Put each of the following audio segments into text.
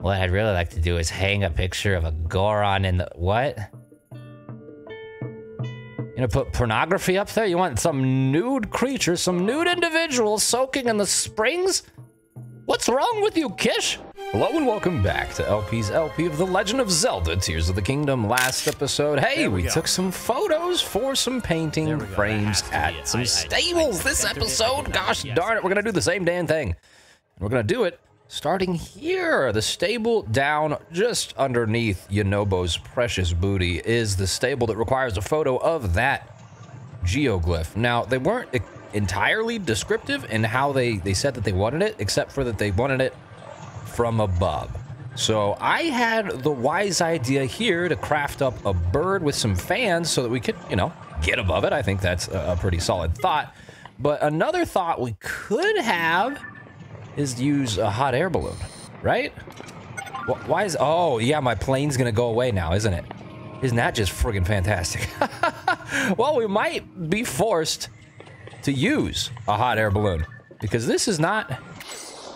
What I'd really like to do is hang a picture of a Goron in the... What? You know, put pornography up there? You want some nude creature, some nude individual soaking in the springs? What's wrong with you, Kish? Hello and welcome back to LP's LP of The Legend of Zelda, Tears of the Kingdom. Last episode, hey, we took some photos for some painting frames at some stables. This episode, gosh darn it, we're gonna do the same damn thing. We're gonna do it starting here. The stable down just underneath Yonobo's precious booty is the stable that requires a photo of that geoglyph. Now, they weren't entirely descriptive in how they said that they wanted it, except for that they wanted it from above. So I had the wise idea here to craft up a bird with some fans so that we could, you know, get above it. I think that's a pretty solid thought. But another thought we could have is to use a hot air balloon, right? Why is... Oh, yeah, my plane's gonna go away now, isn't it? Isn't that just friggin' fantastic? Well, we might be forced to use a hot air balloon because this is not...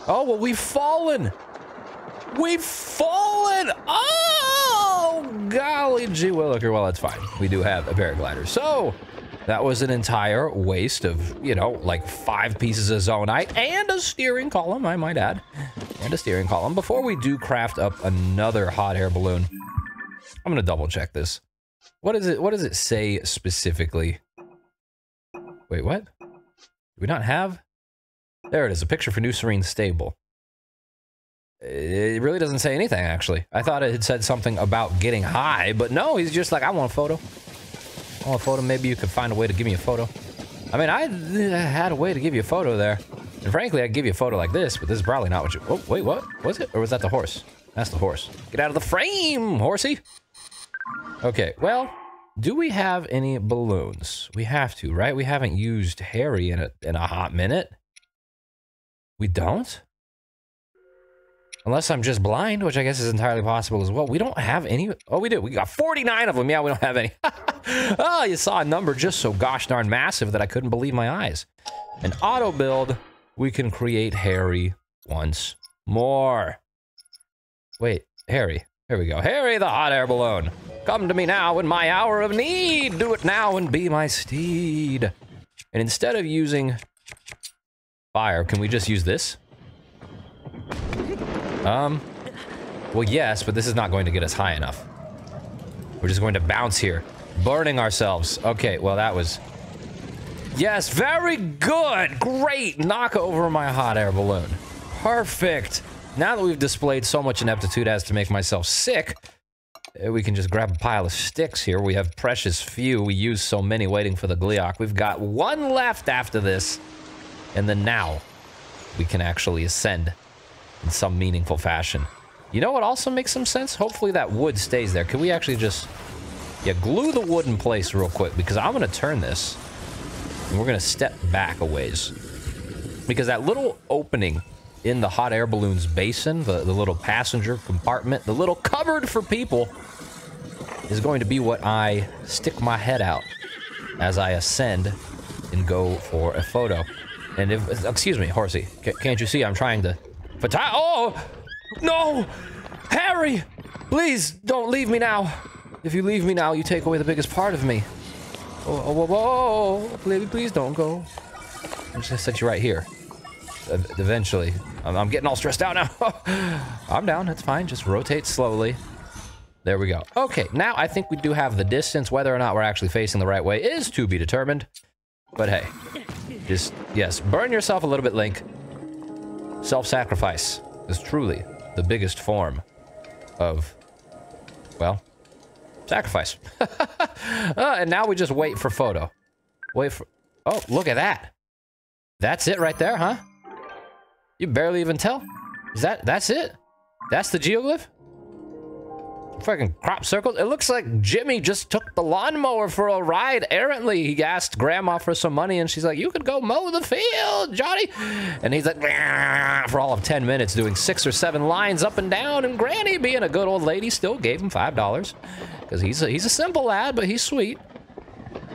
Oh, well, we've fallen. We've fallen. Oh, golly gee williker. Well, that's fine. We do have a paraglider. So that was an entire waste of, you know, like 5 pieces of zonite and a steering column, I might add. And a steering column. Before we do craft up another hot air balloon, I'm going to double check this. What is it? What does it say specifically? Wait, what? Do we not have? There it is, a picture for New Serene Stable. It really doesn't say anything, actually. I thought it had said something about getting high, but no, he's just like, I want a photo. I want a photo. Maybe you could find a way to give me a photo. I mean, I had a way to give you a photo there. And frankly, I'd give you a photo like this, but this is probably not what you... Oh, wait, what? Was it? Or was that the horse? That's the horse. Get out of the frame, horsey! Okay, well, do we have any balloons? We have to, right? We haven't used Harry in a hot minute. We don't? Unless I'm just blind, which I guess is entirely possible as well. We don't have any... Oh, we do. We got 49 of them. Yeah, we don't have any. Oh, you saw a number just so gosh darn massive that I couldn't believe my eyes. An auto build, we can create Harry once more. Wait, Harry. Here we go. Harry the hot air balloon. Come to me now in my hour of need. Do it now and be my steed. And instead of using fire, can we just use this? Well, yes, but this is not going to get us high enough. We're just going to bounce here, burning ourselves. Okay, well, that was... Yes, very good. Great. Knock over my hot air balloon. Perfect. Now that we've displayed so much ineptitude as to make myself sick, we can just grab a pile of sticks here. We have precious few. We used so many waiting for the Gleeok. We've got 1 left after this. And then now, we can actually ascend in some meaningful fashion. You know what also makes some sense? Hopefully that wood stays there. Can we actually just... Yeah, glue the wood in place real quick, because I'm going to turn this, and we're going to step back a ways. Because that little opening in the hot air balloon's basin, the little passenger compartment, the little cupboard for people, is going to be what I stick my head out as I ascend and go for a photo. And if... Excuse me, horsey. Can't you see I'm trying to... Oh! No! Harry! Please, don't leave me now. If you leave me now, you take away the biggest part of me. Oh, whoa, whoa. Please don't go. I'm just gonna set you right here. Eventually. I'm getting all stressed out now. I'm down, that's fine. Just rotate slowly. There we go. Okay, now I think we do have the distance. Whether or not we're actually facing the right way is to be determined. But hey, just, yes, burn yourself a little bit, Link. Self-sacrifice is truly the biggest form of, well, sacrifice. And now we just wait for photo. Wait for... Oh, look at that. That's it right there, huh? You barely even tell. That's it? That's the geoglyph? Fucking crop circles. It looks like Jimmy just took the lawnmower for a ride errantly. He asked Grandma for some money, and she's like, you could go mow the field, Johnny. And he's like, for all of 10 minutes, doing 6 or 7 lines up and down, and Granny, being a good old lady, still gave him $5. Because he's a simple lad, but he's sweet.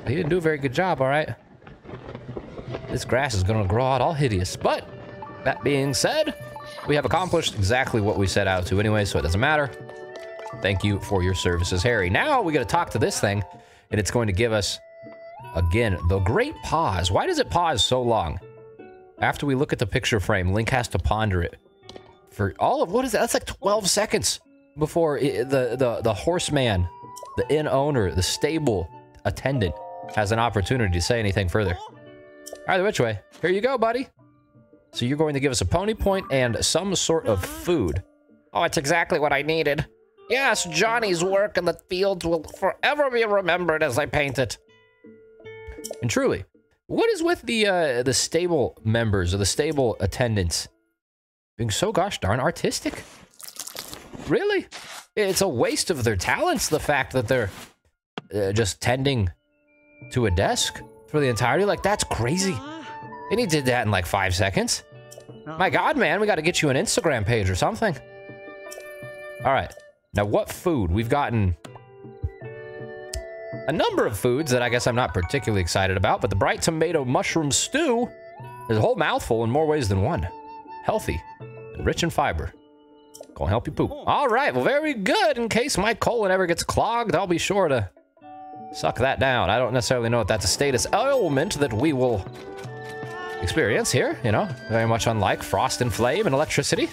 He didn't do a very good job, all right? This grass is going to grow out all hideous. But, that being said, we have accomplished exactly what we set out to anyway, so it doesn't matter. Thank you for your services, Harry. Now we got to talk to this thing, and it's going to give us, again, the great pause. Why does it pause so long? After we look at the picture frame, Link has to ponder it for all of, what is that? That's like 12 seconds before the horseman, the inn owner, the stable attendant has an opportunity to say anything further. Either which way, here you go, buddy. So you're going to give us a pony point and some sort of food. Oh, it's exactly what I needed. Yes, Johnny's work in the fields will forever be remembered as I paint it. And truly, what is with the stable members or the stable attendants being so gosh darn artistic? Really? It's a waste of their talents, the fact that they're just tending to a desk for the entirety. Like, that's crazy. And he did that in like 5 seconds. My God, man, we got to get you an Instagram page or something. All right. Now, what food? We've gotten a number of foods that I guess I'm not particularly excited about, but the bright tomato mushroom stew is a whole mouthful in more ways than one. Healthy and rich in fiber. Gonna help you poop. All right, well, very good. In case my colon ever gets clogged, I'll be sure to suck that down. I don't necessarily know if that's a status ailment that we will experience here, you know, very much unlike frost and flame and electricity.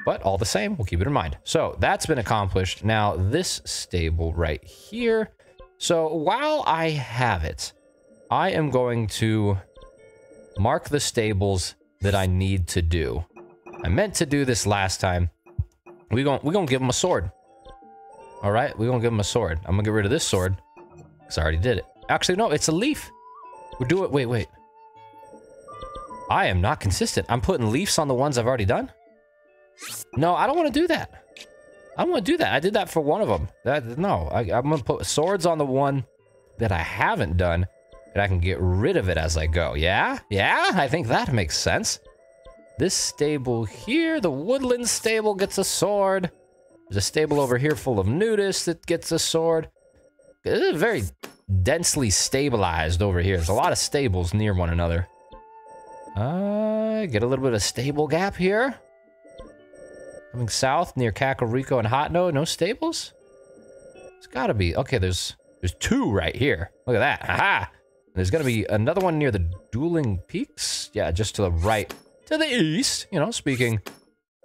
But all the same, we'll keep it in mind. So that's been accomplished. Now this stable right here. So while I have it, I am going to mark the stables that I need to do. I meant to do this last time. We're gonna give him a sword. All right, we're gonna give him a sword. I'm gonna get rid of this sword because I already did it. Actually, no, it's a leaf. We'll do it. Wait. I am not consistent. I'm putting leaves on the ones I've already done. No, I don't want to do that. I don't want to do that. I did that for one of them. No, I'm going to put swords on the one that I haven't done, and I can get rid of it as I go. Yeah, I think that makes sense. This stable here, the woodland stable, gets a sword. There's a stable over here full of nudists that gets a sword. It is very densely stabilized over here. There's a lot of stables near one another. Get a little bit of stable gap here. Coming south near Kakariko and Hotno, no stables? It's gotta be. Okay, there's two right here. Look at that. Aha! There's gonna be another one near the Dueling Peaks. Yeah, just to the right. To the east. You know, speaking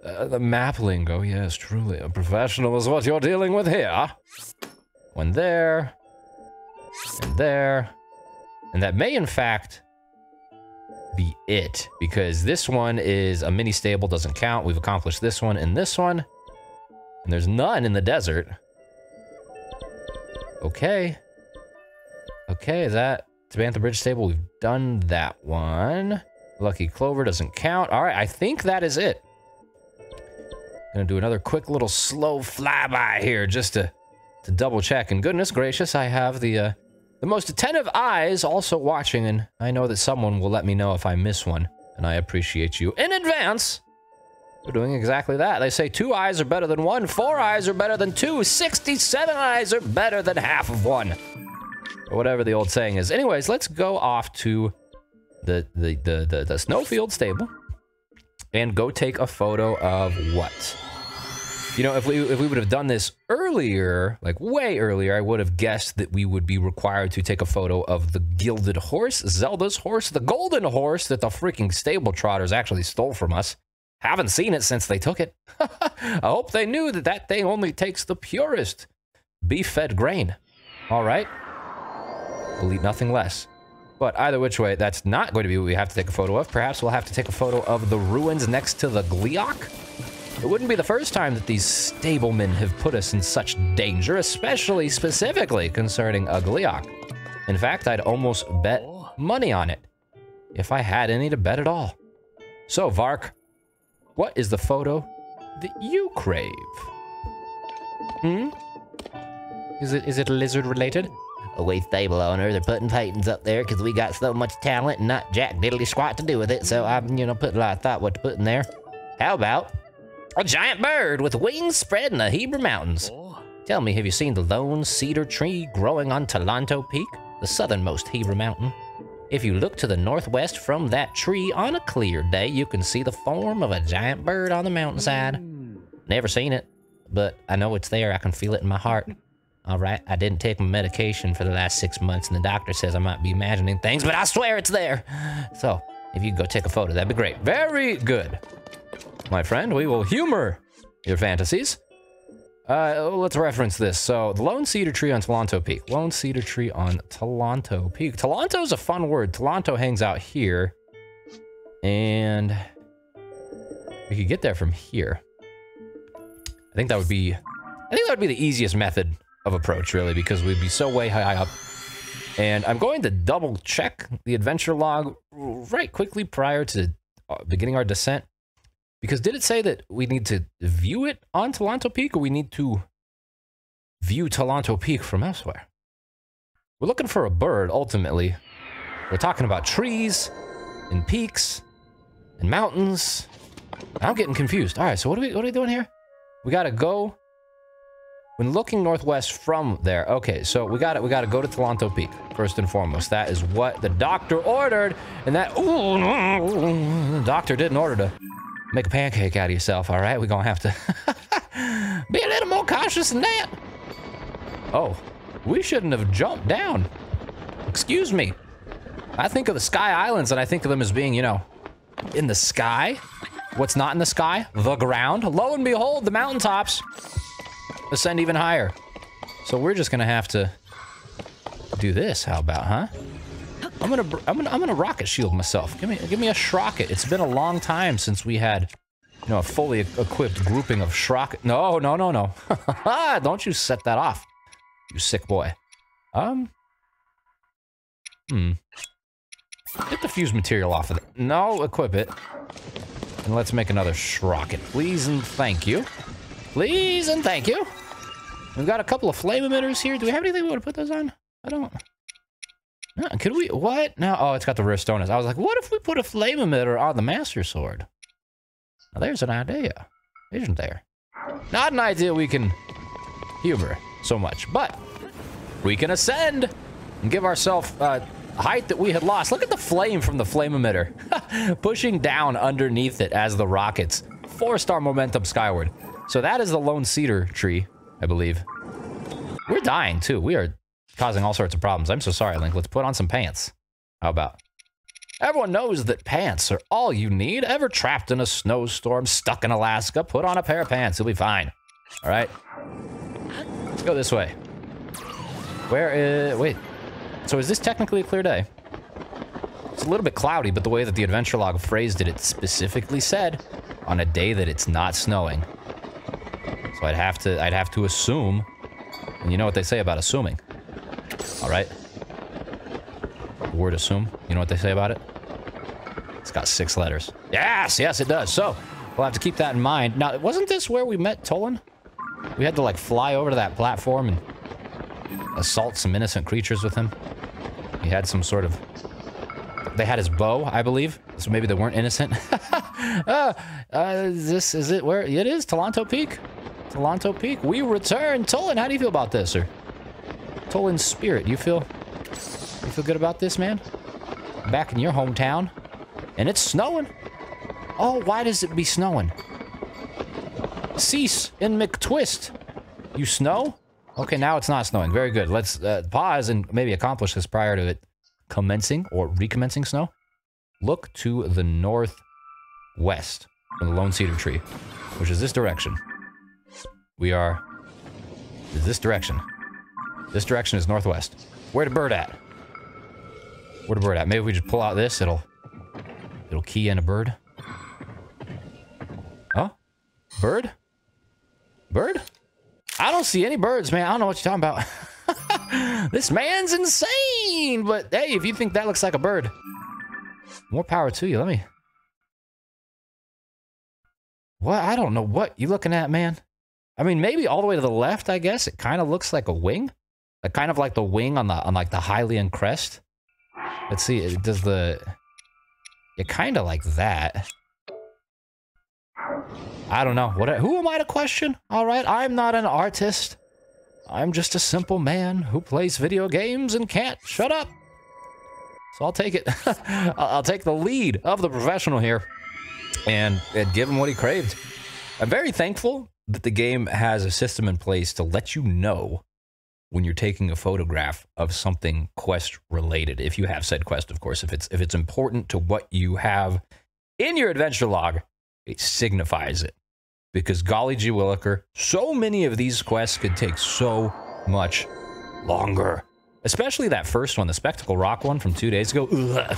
the map lingo. Yes, truly. A professional is what you're dealing with here. One there. And there. And that may, in fact, be it, because this one is a mini stable, doesn't count. We've accomplished this one and this one, and there's none in the desert. Okay, is that Tabantha Bridge stable? We've done that one. Lucky Clover doesn't count. All right, I think that is it. Gonna do another quick little slow flyby here just to double check, and goodness gracious, I have the most attentive eyes also watching, and I know that someone will let me know if I miss one, and I appreciate you in advance for doing exactly that. They say 2 eyes are better than 1, 4 eyes are better than 2, 67 eyes are better than half of 1. Or whatever the old saying is. Anyways, let's go off to the snowfield stable and go take a photo of what? You know, if we would have done this earlier, like way earlier, I would have guessed that we would be required to take a photo of the gilded horse, Zelda's horse, the golden horse that the freaking stable trotters actually stole from us. Haven't seen it since they took it. I hope they knew that that thing only takes the purest beef-fed grain. All right? We'll eat nothing less. But either which way, that's not going to be what we have to take a photo of. Perhaps we'll have to take a photo of the ruins next to the Gleeok. It wouldn't be the first time that these stablemen have put us in such danger, especially specifically concerning a Gleeok. In fact, I'd almost bet money on it, if I had any to bet at all. So, Vark, what is the photo that you crave? Is it lizard related? Oh, we stable owner, they're putting paintings up there because we got so much talent and not jack diddly squat to do with it, so I'm, putting a lot of thought what to put in there. How about a giant bird with wings spread in the Hebrew Mountains? Tell me, have you seen the lone cedar tree growing on Talanto Peak, the southernmost Hebrew Mountain? If you look to the northwest from that tree on a clear day, you can see the form of a giant bird on the mountainside. Never seen it, but I know it's there. I can feel it in my heart. All right, I didn't take my medication for the last 6 months, and the doctor says I might be imagining things, but I swear it's there. So, if you could go take a photo, that'd be great. Very good. My friend, we will humor your fantasies. Let's reference this. So, the lone cedar tree on Tolanto Peak. Lone cedar tree on Tolanto Peak. Tolanto's a fun word. Tolanto hangs out here. And we could get there from here. I think that would be the easiest method of approach, really, because we'd be so way high up. And I'm going to double check the adventure log right quickly prior to beginning our descent. Because did it say that we need to view it on Tolanto Peak, or we need to view Tolanto Peak from elsewhere? We're looking for a bird, ultimately. We're talking about trees, and peaks, and mountains. I'm getting confused. All right, so what are we doing here? We gotta go... When looking northwest from there, okay, so we gotta go to Tolanto Peak, first and foremost. That is what the doctor ordered, and that... Ooh, the doctor didn't order to... Make a pancake out of yourself, all right? We're gonna have to be a little more cautious than that. Oh, we shouldn't have jumped down. Excuse me. I think of the Sky Islands, and I think of them as being, you know, in the sky. What's not in the sky? The ground. Lo and behold, the mountaintops ascend even higher. So we're just gonna have to do this. How about, huh? I'm gonna rocket shield myself. Give me a shrocket. It's been a long time since we had, you know, a fully equipped grouping of shrocket. No. Don't you set that off, you sick boy. Get the fuse material off of it. No, equip it. And let's make another shrocket. Please and thank you. Please and thank you. We've got a couple of flame emitters here. Do we have anything we want to put those on? I don't. No, could we? What? No. Oh, it's got the Ristonas. I was like, what if we put a flame emitter on the Master Sword? Now, there's an idea, isn't there? Not an idea we can humor so much, but we can ascend and give ourselves height that we had lost. Look at the flame from the flame emitter pushing down underneath it as the rockets 4-star momentum skyward. So that is the lone cedar tree, I believe. We're dying too. We are causing all sorts of problems. I'm so sorry, Link. Let's put on some pants. How about? Everyone knows that pants are all you need. Ever trapped in a snowstorm, stuck in Alaska, put on a pair of pants. You'll be fine. All right? Let's go this way. Where is... Wait. So is this technically a clear day? It's a little bit cloudy, but the way that the adventure log phrased it, it specifically said on a day that it's not snowing. So I'd have to assume, and you know what they say about assuming. All right. The word assume. You know what they say about it? It's got 6 letters. Yes, it does. So we'll have to keep that in mind. Now, wasn't this where we met Tolan? We had to like fly over to that platform and assault some innocent creatures with him. He had some sort of... They had his bow, I believe. So maybe they weren't innocent. This is it where it is? Tolanto Peak? Tolanto Peak. We return. Tolan, how do you feel about this, sir? Tolan's spirit, you feel good about this, man? Back in your hometown, and it's snowing. Oh, why does it be snowing? Cease in McTwist. You snow? Okay, now it's not snowing. Very good. Let's pause and maybe accomplish this prior to it commencing or recommencing snow. Look to the northwest from the lone cedar tree, which is this direction. We are this direction. This direction is northwest. Where the bird at? Where the bird at? Maybe if we just pull out this, it'll key in a bird. Oh? Bird? Bird? I don't see any birds, man. I don't know what you're talking about. This man's insane! But hey, if you think that looks like a bird, more power to you. Let me... What? I don't know what you looking at, man. I mean, maybe all the way to the left, I guess. It kind of looks like a wing. Like, kind of like the wing on like the Hylian crest. Let's see, it does the... It kind of like that. I don't know. Who am I to question? All right, I'm not an artist. I'm just a simple man who plays video games and can't shut up. So I'll take it. I'll take the lead of the professional here and give him what he craved. I'm very thankful that the game has a system in place to let you know when you're taking a photograph of something quest related. If you have said quest, of course, if it's important to what you have in your adventure log, it signifies it. Because golly gee williker, so many of these quests could take so much longer. Especially that first one, the Spectacle Rock one from 2 days ago. Ugh.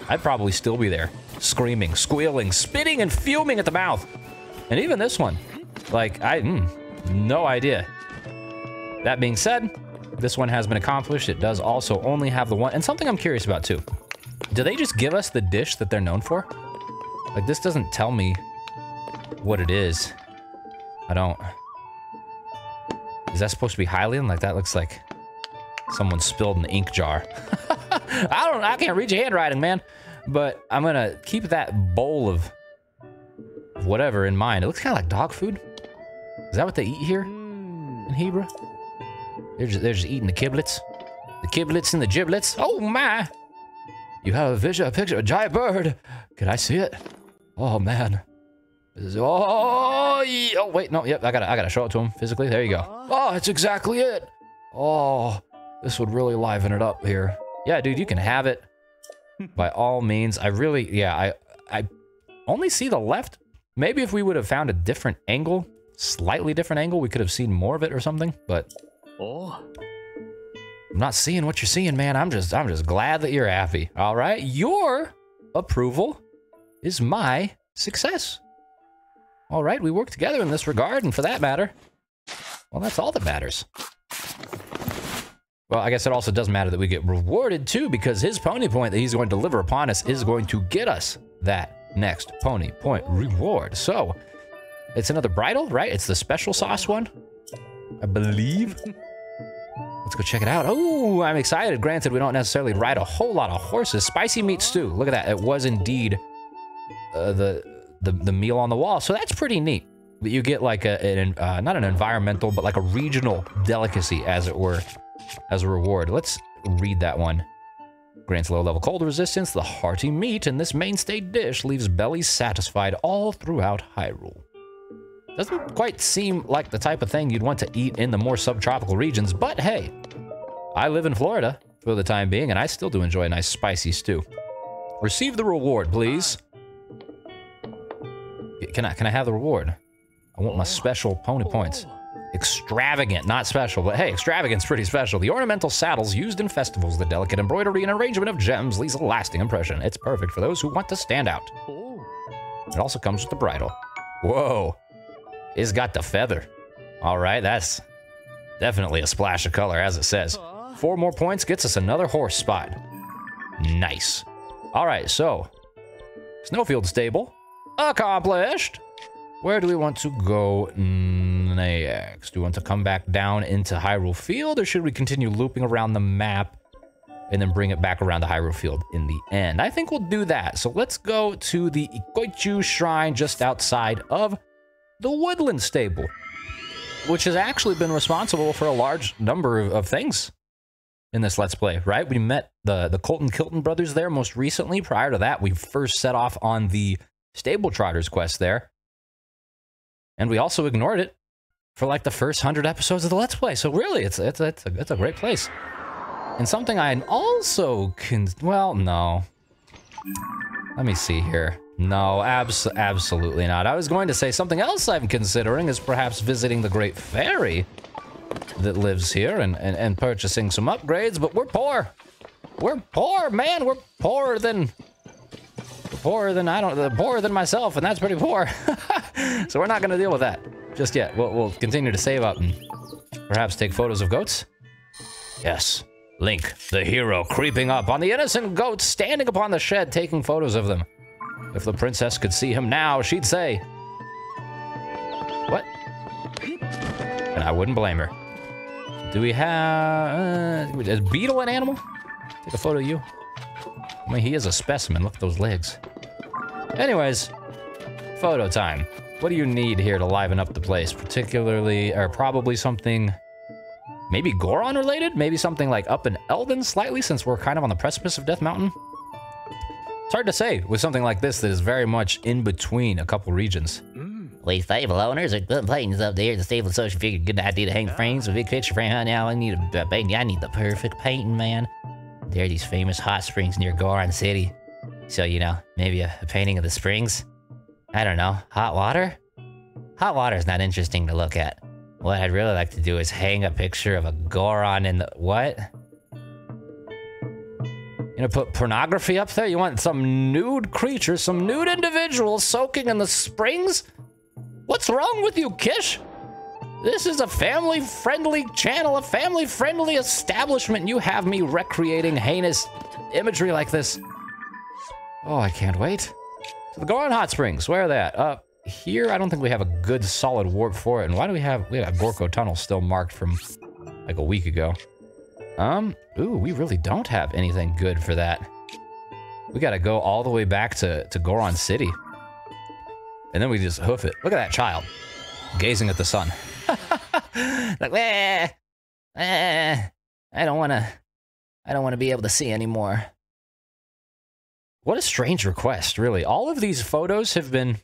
I'd probably still be there, screaming, squealing, spitting, and fuming at the mouth. And even this one, like, no idea. That being said, this one has been accomplished. It does also only have the one, and something I'm curious about too. Do they just give us the dish that they're known for? Like, this doesn't tell me what it is. I don't... Is that supposed to be Hylian? Like, that looks like someone spilled an ink jar. I can't read your handwriting, man. But I'm gonna keep that bowl of whatever in mind. It looks kind of like dog food. Is that what they eat here in Hebrew? They're just eating the kiblets. The kiblets and the giblets. Oh my! You have a picture of a giant bird. Can I see it? Oh man. Oh wait, no, yep, I gotta show it to him physically. There you go. Oh, that's exactly it. Oh, this would really liven it up here. Yeah, dude, you can have it. By all means. I really, yeah, I only see the left. Maybe if we would have found a different angle, slightly different angle, we could have seen more of it or something, but I'm not seeing what you're seeing, man. I'm just glad that you're happy. All right, your approval is my success. All right, we work together in this regard, and for that matter, well, that's all that matters. Well, I guess it also does matter that we get rewarded too, because his pony point that he's going to deliver upon us is going to get us that next pony point reward. So, it's another bridle, right? It's the special sauce one, I believe. Let's go check it out. Oh, I'm excited. Granted, we don't necessarily ride a whole lot of horses. Spicy meat stew. Look at that. It was indeed the meal on the wall. So that's pretty neat. That you get like not an environmental, but like a regional delicacy, as it were, as a reward. Let's read that one. Grants low-level cold resistance. The hearty meat in this mainstay dish leaves bellies satisfied all throughout Hyrule. Doesn't quite seem like the type of thing you'd want to eat in the more subtropical regions, but hey, I live in Florida for the time being, and I still do enjoy a nice spicy stew. Receive the reward, please. Can I have the reward? I want my special pony points. Extravagant, not special, but hey, extravagant's pretty special. The ornamental saddles used in festivals, the delicate embroidery and arrangement of gems leaves a lasting impression. It's perfect for those who want to stand out. It also comes with the bridle. Whoa. It's got the feather. All right, that's definitely a splash of color, as it says. 4 more points gets us another horse spot. Nice. All right, so Snowfield Stable accomplished. Where do we want to go next? Do we want to come back down into Hyrule Field, or should we continue looping around the map and then bring it back around to Hyrule Field in the end? I think we'll do that. So let's go to the Ikoichu Shrine just outside of the Woodland Stable, which has actually been responsible for a large number of things in this Let's Play, right? We met the Colton Kilton brothers there most recently. Prior to that, we first set off on the Stable Trotters quest there. And we also ignored it for like the first 100 episodes of the Let's Play. So really, it's a great place. And something I also well, no. Let me see here. No, absolutely not. I was going to say something else I'm considering is perhaps visiting the Great Fairy that lives here and purchasing some upgrades, but we're poor. We're poor, man. We're poorer than myself, and that's pretty poor. So we're not going to deal with that just yet. We'll continue to save up and perhaps take photos of goats. Yes, Link, the hero, creeping up on the innocent goats standing upon the shed, taking photos of them. If the princess could see him now, she'd say, "What?" And I wouldn't blame her. Do we have... is Beetle an animal? Take a photo of you. I mean, he is a specimen. Look at those legs. Anyways, photo time. What do you need here to liven up the place? Particularly, or probably something maybe Goron related? Maybe something like up in Elden slightly, since we're kind of on the precipice of Death Mountain? It's hard to say with something like this that is very much in between a couple regions. We stable owners are putting paintings up there. The stable social figure, good idea to hang frames, a big picture frame. Now I need a painting. I need the perfect painting, man. There are these famous hot springs near Goron City. So, you know, maybe a painting of the springs. I don't know. Hot water? Hot water is not interesting to look at. What I'd really like to do is hang a picture of a Goron in the... What? You know, put pornography up there? You want some nude creature, some nude individual soaking in the springs? What's wrong with you, Kish? This is a family-friendly channel, a family-friendly establishment. You have me recreating heinous imagery like this. Oh, I can't wait. So the Goron Hot Springs, where are they at? Here, I don't think we have a good solid warp for it. And why do we got Gorko Tunnel still marked from like a week ago? Ooh, we really don't have anything good for that. We gotta go all the way back to Goron City. And then we just hoof it. Look at that child, gazing at the sun. Like, I don't wanna be able to see anymore. What a strange request, really. All of these photos have been,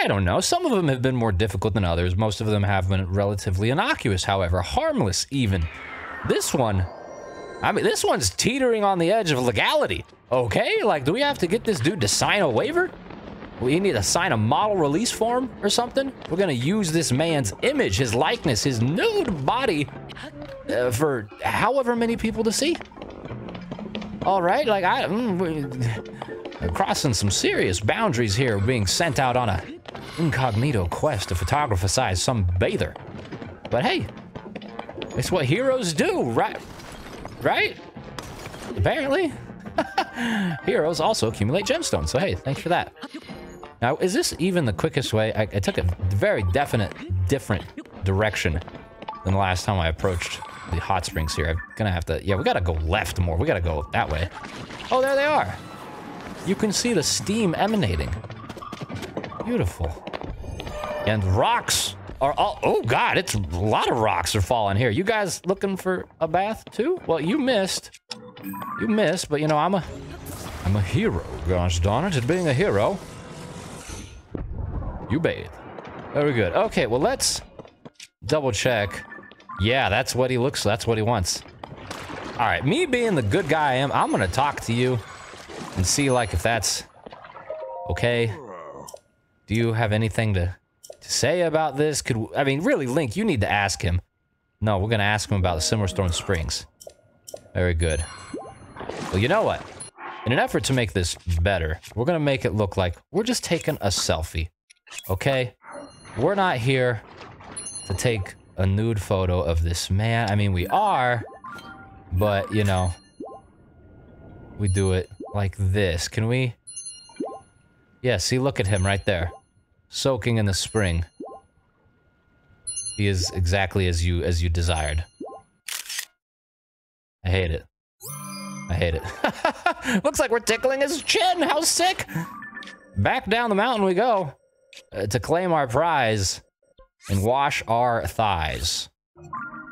I don't know, some of them have been more difficult than others. Most of them have been relatively innocuous, however, harmless even. This one, I mean, this one's teetering on the edge of legality, okay? Like, do we have to get this dude to sign a waiver? We need to sign a model release form or something? We're gonna use this man's image, his likeness, his nude body for however many people to see. All right, like we're crossing some serious boundaries here, being sent out on a incognito quest to photographize some bather. But hey, it's what heroes do, right? Right? Apparently. Heroes also accumulate gemstones, so hey, thanks for that. Now, is this even the quickest way? I took a very different direction than the last time I approached the hot springs here. I'm gonna have to, yeah, we gotta go left more. We gotta go that way. Oh, there they are. You can see the steam emanating. Beautiful. And rocks are all, oh God, it's a lot of rocks are falling here. You guys looking for a bath too? Well, you missed, but you know, I'm a hero, gosh darn it, being a hero. You bathe. Very good. Okay, well, let's double check. Yeah, that's what he looks, that's what he wants. All right, me being the good guy I am, I'm gonna talk to you and see, like, if that's okay. Do you have anything to say about this? I mean, really, Link, you need to ask him. No, we're gonna ask him about the Simmerstone Springs. Very good. Well, you know what? In an effort to make this better, we're gonna make it look like we're just taking a selfie. Okay? We're not here to take a nude photo of this man. I mean, we are, but, you know, we do it like this. Can we? Yeah, see, look at him right there. Soaking in the spring. He is exactly as you desired. I hate it. I hate it. Looks like we're tickling his chin. How sick! Back down the mountain we go to claim our prize and wash our thighs.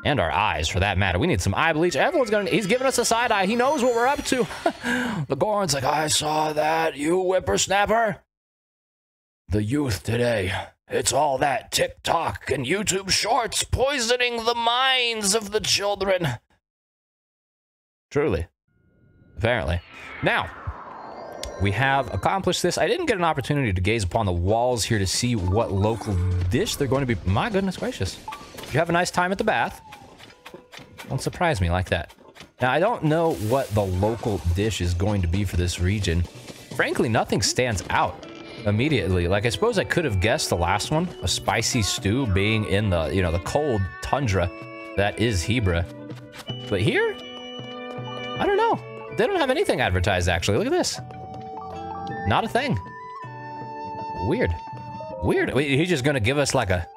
And our eyes, for that matter. We need some eye bleach. Everyone's gonna... He's giving us a side eye. He knows what we're up to. The Goron's like, I saw that, you whippersnapper. The youth today. It's all that TikTok and YouTube shorts poisoning the minds of the children. Truly. Apparently. Now, we have accomplished this. I didn't get an opportunity to gaze upon the walls here to see what local dish they're going to be... My goodness gracious. Did you have a nice time at the bath? Don't surprise me like that. Now, I don't know what the local dish is going to be for this region. Frankly, nothing stands out immediately. Like, I suppose I could have guessed the last one, a spicy stew being in the, you know, the cold tundra that is Hebra. But here, I don't know. They don't have anything advertised, actually. Look at this. Not a thing. Weird. Weird. He's just gonna give us like a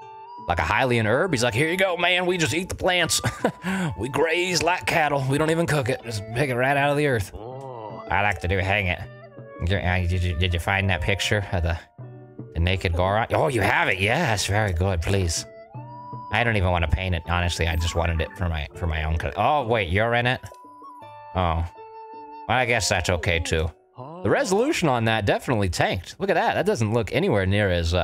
Hylian herb. He's like, here you go, man. We just eat the plants. We graze like cattle. We don't even cook it. Just pick it right out of the earth. I like to do hang it. Did you find that picture of the naked Goron? Oh, you have it. Yes, very good. Please. I don't even want to paint it. Honestly, I just wanted it for my own. Oh wait, you're in it. Oh, well, I guess that's okay too. The resolution on that definitely tanked. Look at that. That doesn't look anywhere near as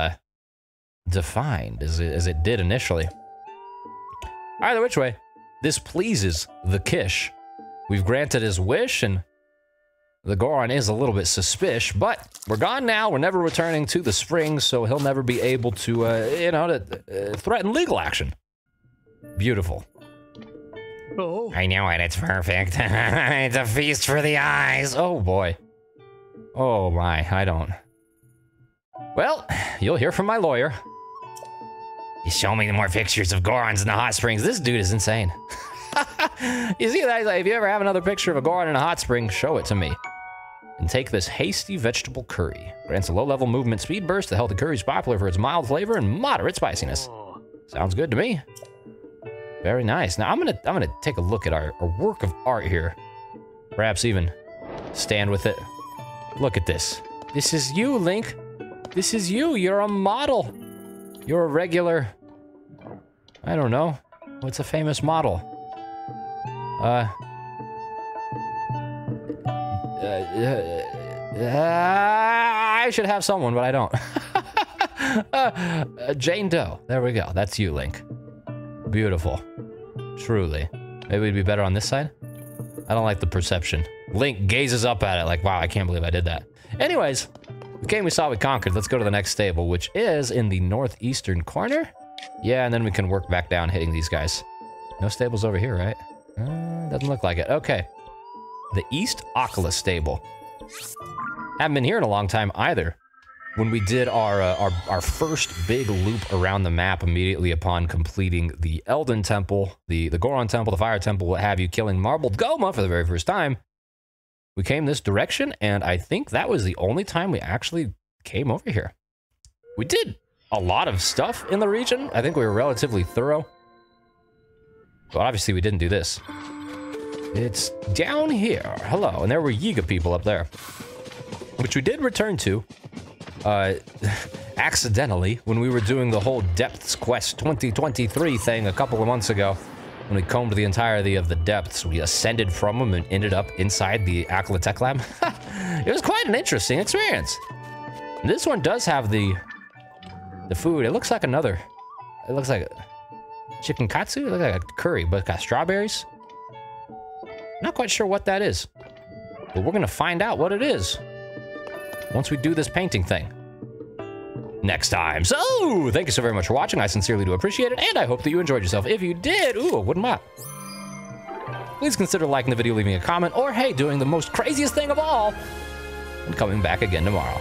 defined as it did initially. Either which way, this pleases the Kish. We've granted his wish, and the Goron is a little bit suspicious, but we're gone now. We're never returning to the springs, so he'll never be able to, threaten legal action. Beautiful. Oh. I know it. It's perfect. It's a feast for the eyes. Oh, boy. Oh, my. I don't. Well, you'll hear from my lawyer. You show me more pictures of Gorons in the hot springs. This dude is insane. You see that? Like, if you ever have another picture of a Goron in a hot spring, show it to me. And take this hasty vegetable curry. Grants a low-level movement speed burst. The healthy curry is popular for its mild flavor and moderate spiciness. Sounds good to me. Very nice. Now I'm gonna take a look at our work of art here. Perhaps even stand with it. Look at this. This is you, Link. This is you. You're a model. You're a regular. I don't know. What's a famous model? I should have someone, but I don't. Jane Doe. There we go. That's you, Link. Beautiful. Truly. Maybe we'd be better on this side? I don't like the perception. Link gazes up at it like, wow, I can't believe I did that. Anyways, the game we saw we conquered. Let's go to the next stable, which is in the northeastern corner. Yeah, and then we can work back down hitting these guys. No stables over here, right? Doesn't look like it. Okay. The East Oculus stable. Haven't been here in a long time either. When we did our first big loop around the map immediately upon completing the Elden Temple, the Goron Temple, the Fire Temple, what have you, killing Marbled Goma for the very first time, we came this direction, and I think that was the only time we actually came over here. We did a lot of stuff in the region. I think we were relatively thorough. But obviously we didn't do this. It's down here. Hello. And there were Yiga people up there. Which we did return to. Accidentally, when we were doing the whole Depths Quest 2023 thing a couple of months ago. When we combed the entirety of the depths, we ascended from them and ended up inside the Aklatech lab. It was quite an interesting experience. And this one does have the food. It looks like another. It looks like chicken katsu. It looks like a curry, but it's got strawberries. Not quite sure what that is, but we're gonna find out what it is once we do this painting thing next time. So, thank you so very much for watching. I sincerely do appreciate it, and I hope that you enjoyed yourself. If you did, ooh, a wooden map. Please consider liking the video, leaving a comment, or hey, doing the most craziest thing of all, and coming back again tomorrow.